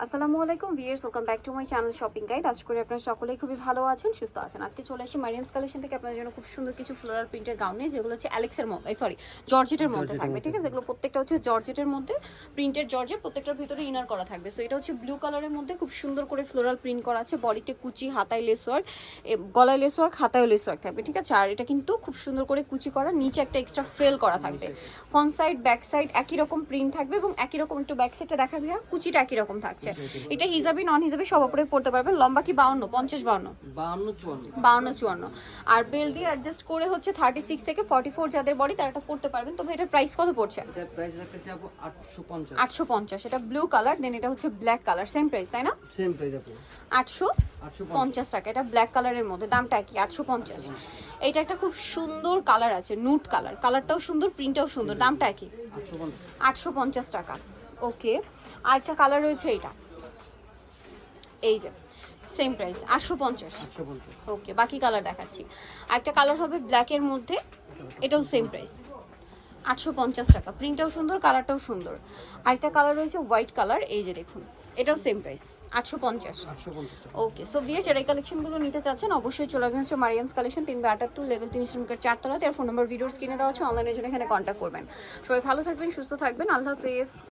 আসসালামু আলাইকুম viewers, welcome back to my channel shopping guide. আশা করি আপনারা সকলেই খুবই ভালো আছেন, সুস্থ আছেন। আজকে চলে আসি মারিয়ামস কালেকশন থেকে আপনাদের জন্য খুব সুন্দর কিছু ফ্লোরাল প্রিন্টের গাউনে, যেগুলো হচ্ছে অ্যালেক্সের মধ্যে জর্জেটের মধ্যে থাকবে। ঠিক আছে, এগুলো প্রত্যেকটা হচ্ছে জর্জেটের মধ্যে প্রিন্টের জর্জেট, প্রত্যেকটার ভিতরে ইনার করা থাকবে। সো এটা হচ্ছে ব্লু কালারের মধ্যে খুব সুন্দর করে ফ্লোরাল প্রিন্ট করা আছে। বডিতে কুচি, হাতায় লেস ওয়ার্ক, গলায় লেস ওয়ার্ক, হাতায় লেস ওয়ার্ক থাকবে। ঠিক আছে, আর এটা কিন্তু খুব সুন্দর করে কুচি করা, নিচে একটা এক্সট্রা ফ্রেল করা থাকবে। ফ্রন্ট সাইড ব্যাক সাইড একই রকম প্রিন্ট থাকবে এবং একই রকম একটু ব্যাক সাইডটা দেখা ভাইয়া, কুচিটা একই রকম থাকছে। এটা হিজাবি নন হিজাবি সব উপরে পড়তে পারবেন। লম্বা কি 52, 50, 52, 54। আর বেল দিয়ে অ্যাডজাস্ট করে হচ্ছে 36 থেকে 44 যাদের বডি তারা এটা পড়তে পারবেন। তবে এটার প্রাইস কত পড়ছে? এটার প্রাইস রাখতেছি আপু 850। 850। এটা ব্লু কালার, দেন এটা হচ্ছে ব্ল্যাক কালার, সেম প্রাইস তাই না? সেম প্রাইস আপু 850 টাকা। এটা ব্ল্যাক কালারের মধ্যে, দামটা কি? 850। এটা একটা খুব সুন্দর কালার আছে, নুট কালার, কালারটাও সুন্দর, প্রিন্টটাও সুন্দর, দামটা কি? 850 টাকা। ওকে, আরেকটা কালার রয়েছে এইটা, এই যে সেম প্রাইস 850। ওকে, বাকি কালার দেখাচ্ছি। আরেকটা কালার হবে ব্ল্যাকের মধ্যে, এটাও সেম প্রাইস 850 টাকা। প্রিন্টটাও সুন্দর, কালারটাও সুন্দর। আরেকটা কালার রয়েছে হোয়াইট কালার, এই যে দেখুন, এটাও সেম প্রাইস 850। ওকে, সো ভিউয়ার্স যারা এই কালেকশনগুলো নিতে চাচ্ছেন অবশ্যই চলে আসবেন হচ্ছে মারিয়ামস কালেকশন, 378 লেভেল 3 শ্রমিকের 4 তলাতে। আর ফোন নাম্বার ভিডিওর স্ক্রিনে দেওয়া আছে, অনলাইনের জন্য এখানে কন্ট্যাক্ট করবেন। সবাই ভালো থাকবেন, সুস্থ থাকবেন, আল্লাহ হাফেজ।